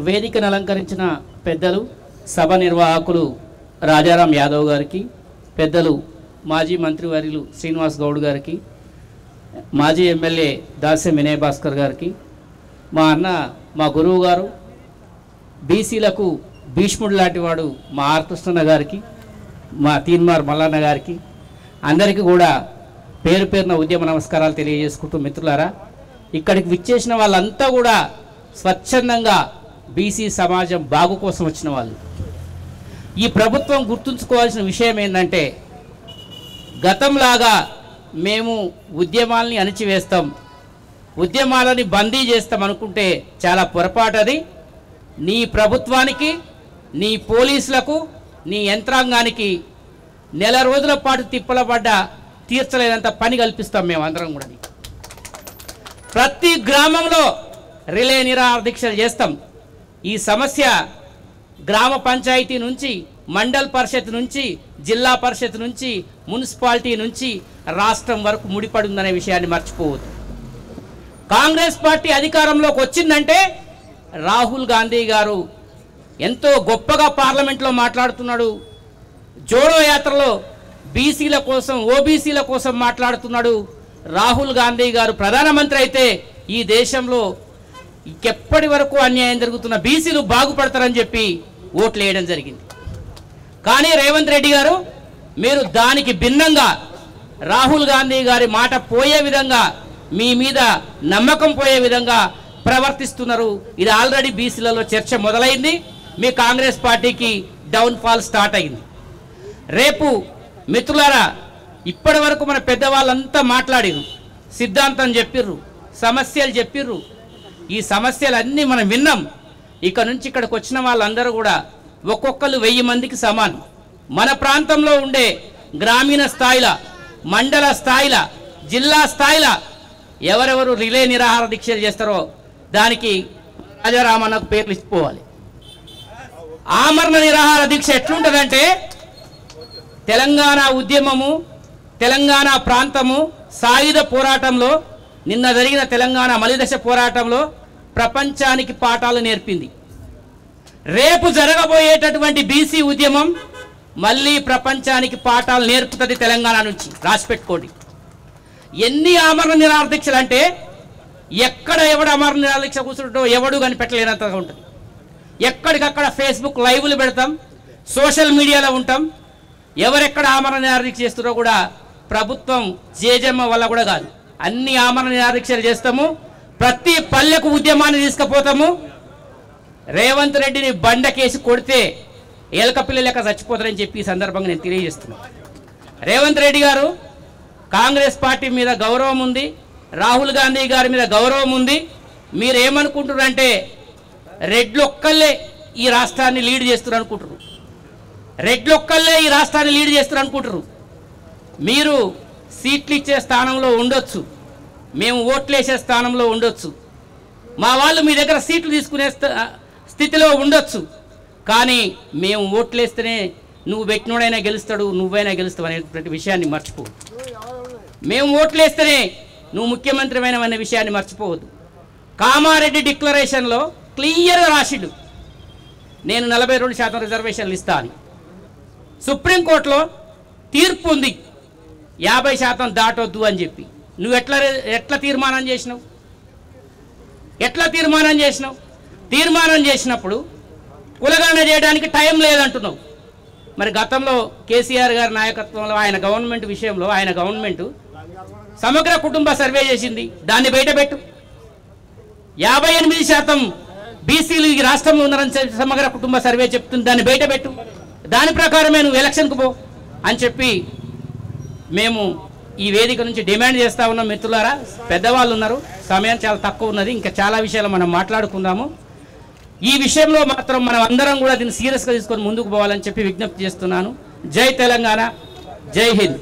వేదికను అలంకరించిన పెద్దలు సభ నిర్వాహకులు రాజారాం యాదవ్ గారికి, పెద్దలు మాజీ మంత్రివర్యులు శ్రీనివాస్ గౌడ్ గారికి, మాజీ ఎమ్మెల్యే దాస్యం వినయ్ భాస్కర్ గారికి, మా అన్న మా గురువు గారు బీసీలకు భీష్ముడు లాంటి వాడు మా ఆర్కృష్ణ గారికి, మా తీన్మార్ మల్లన్న గారికి, అందరికీ కూడా పేరు పేరున ఉద్యమ నమస్కారాలు తెలియజేసుకుంటూ, మిత్రులారా ఇక్కడికి విచ్చేసిన వాళ్ళంతా కూడా స్వచ్ఛందంగా బీసీ సమాజం బాగు కోసం వచ్చిన వాళ్ళు. ఈ ప్రభుత్వం గుర్తుంచుకోవాల్సిన విషయం ఏంటంటే, గతంలాగా మేము ఉద్యమాలని అణిచివేస్తాం, ఉద్యమాలని బందీ చేస్తాం అనుకుంటే చాలా పొరపాటది. నీ ప్రభుత్వానికి, నీ పోలీసులకు, నీ యంత్రాంగానికి నెల రోజుల పాటు తిప్పలపడ్డ తీర్చలేనంత పని కల్పిస్తాం మేమందరం కూడా. ప్రతి గ్రామంలో రిలే నిరాహార దీక్షలు చేస్తాం. ఈ సమస్య గ్రామ పంచాయతీ నుంచి, మండల్ పరిషత్ నుంచి, జిల్లా పరిషత్ నుంచి, మున్సిపాలిటీ నుంచి రాష్ట్రం వరకు ముడిపడి ఉందనే విషయాన్ని మర్చిపోవద్దు. కాంగ్రెస్ పార్టీ అధికారంలోకి వచ్చిందంటే రాహుల్ గాంధీ గారు ఎంతో గొప్పగా పార్లమెంట్లో మాట్లాడుతున్నాడు. జోడో యాత్రలో బీసీల కోసం, ఓబీసీల కోసం మాట్లాడుతున్నాడు. రాహుల్ గాంధీ గారు ప్రధానమంత్రి అయితే ఈ దేశంలో ఇంకెప్పటి వరకు అన్యాయం జరుగుతున్న బీసీలు బాగుపడతారని చెప్పి ఓట్లు వేయడం జరిగింది. కానీ రేవంత్ రెడ్డి గారు మీరు దానికి భిన్నంగా రాహుల్ గాంధీ గారి మాట పోయే విధంగా, మీ మీద నమ్మకం పోయే విధంగా ప్రవర్తిస్తున్నారు. ఇది ఆల్రెడీ బీసీలలో చర్చ మొదలైంది. మీ కాంగ్రెస్ పార్టీకి డౌన్ఫాల్ స్టార్ట్ అయింది. రేపు మిత్రులారా ఇప్పటి వరకు మన పెద్దవాళ్ళంతా మాట్లాడిరు, సిద్ధాంతం చెప్పిర్రు, సమస్యలు చెప్పిర్రు. ఈ సమస్యలన్నీ మనం విన్నాం. ఇక నుంచి ఇక్కడికి వచ్చిన వాళ్ళందరూ కూడా ఒక్కొక్కరు 1000 మందికి సమానం. మన ప్రాంతంలో ఉండే గ్రామీణ స్థాయిలో, మండల స్థాయిలో, జిల్లా స్థాయిలో ఎవరెవరు రిలే నిరాహార దీక్షలు చేస్తారో దానికి రాజారామన్నకు పేర్లు ఇచ్చిపోవాలి. ఆమరణ నిరాహార దీక్ష ఎట్లుంటుందంటే, తెలంగాణ ఉద్యమము, తెలంగాణ ప్రాంతము సాయుధ పోరాటంలో, నిన్న జరిగిన తెలంగాణ మలిదశ పోరాటంలో ప్రపంచానికి పాఠాలు నేర్పింది. రేపు జరగబోయేటటువంటి బీసీ ఉద్యమం మళ్ళీ ప్రపంచానికి పాఠాలు నేర్పుతుంది తెలంగాణ నుంచి. రాసిపెట్టుకోండి. ఎన్ని ఆమరణ నిరాహార దీక్షలు అంటే, ఎక్కడ ఎవడు ఆమరణ నిరాహార దీక్ష కూర్చుంటో ఎవడు కనిపెట్టలేనంతగా ఉంటుంది. ఎక్కడికక్కడ ఫేస్బుక్ లైవ్లు పెడతాం, సోషల్ మీడియాలో ఉంటాం. ఎవరెక్కడ ఆమరణ నిరాహార దీక్ష చేస్తున్నారో కూడా ప్రభుత్వం జేజమ్మ వల్ల కూడా కాదు. అన్ని ఆమరణ నిరాహార దీక్షలు చేస్తాము. ప్రతి పల్లెకు ఉద్యమాన్ని తీసుకుపోతాము. రేవంత్ రెడ్డిని బండకేసి కొడితే ఎలక పిల్ల లెక్క చచ్చిపోతారని చెప్పి ఈ సందర్భంగా నేను తెలియజేస్తున్నాను. రేవంత్ రెడ్డి గారు కాంగ్రెస్ పార్టీ మీద గౌరవం ఉంది, రాహుల్ గాంధీ గారి మీద గౌరవం ఉంది. మీరు ఏమనుకుంటున్నారంటే రెడ్లు ఒక్కళ్ళే ఈ రాష్ట్రాన్ని లీడ్ చేస్తున్నారు అనుకుంటారు. రెడ్లు ఒక్కళ్ళే ఈ రాష్ట్రాన్ని లీడ్ చేస్తున్నారు అనుకుంటారు. మీరు సీట్లు ఇచ్చే స్థానంలో ఉండొచ్చు, మేము ఓట్లు వేసే స్థానంలో ఉండొచ్చు, మా వాళ్ళు మీ దగ్గర సీట్లు తీసుకునే స్థితిలో ఉండొచ్చు. కానీ మేము ఓట్లు వేస్తేనే నువ్వు పెట్టినోడైనా గెలుస్తాడు, నువ్వైనా గెలుస్తావు అనేటువంటి విషయాన్ని మర్చిపోవద్దు. మేము ఓట్లు వేస్తేనే నువ్వు ముఖ్యమంత్రి అయిన విషయాన్ని మర్చిపోవద్దు. కామారెడ్డి డిక్లరేషన్లో క్లియర్గా రాసిడు, నేను 42% రిజర్వేషన్లు ఇస్తా అని. సుప్రీంకోర్టులో తీర్పు ఉంది 50% దాటొద్దు అని చెప్పి. నువ్వు ఎట్లా తీర్మానం చేసినావు? తీర్మానం చేసినప్పుడు కులగణన చేయడానికి టైం లేదంటున్నావు. మరి గతంలో కేసీఆర్ గారి నాయకత్వంలో ఆయన గవర్నమెంట్ విషయంలో ఆయన గవర్నమెంట్ సమగ్ర కుటుంబ సర్వే చేసింది, దాన్ని బయటపెట్టు. 58% బీసీలు ఈ రాష్ట్రంలో ఉన్నారని సమగ్ర కుటుంబ సర్వే చెప్తుంది, దాన్ని బయటపెట్టు. దాని ప్రకారమే నువ్వు ఎలక్షన్కు పో అని చెప్పి మేము ఈ వేదిక నుంచి డిమాండ్ చేస్తూ ఉన్నాం. మిత్రులారా, పెద్దవాళ్ళు ఉన్నారు, సమయం చాలా తక్కువ ఉన్నది, ఇంకా చాలా విషయాలు మనం మాట్లాడుకుందాము. ఈ విషయంలో మాత్రం మనం అందరం కూడా దీన్ని సీరియస్గా తీసుకొని ముందుకు పోవాలని చెప్పి విజ్ఞప్తి చేస్తున్నాను. జై తెలంగాణ, జై హింద్.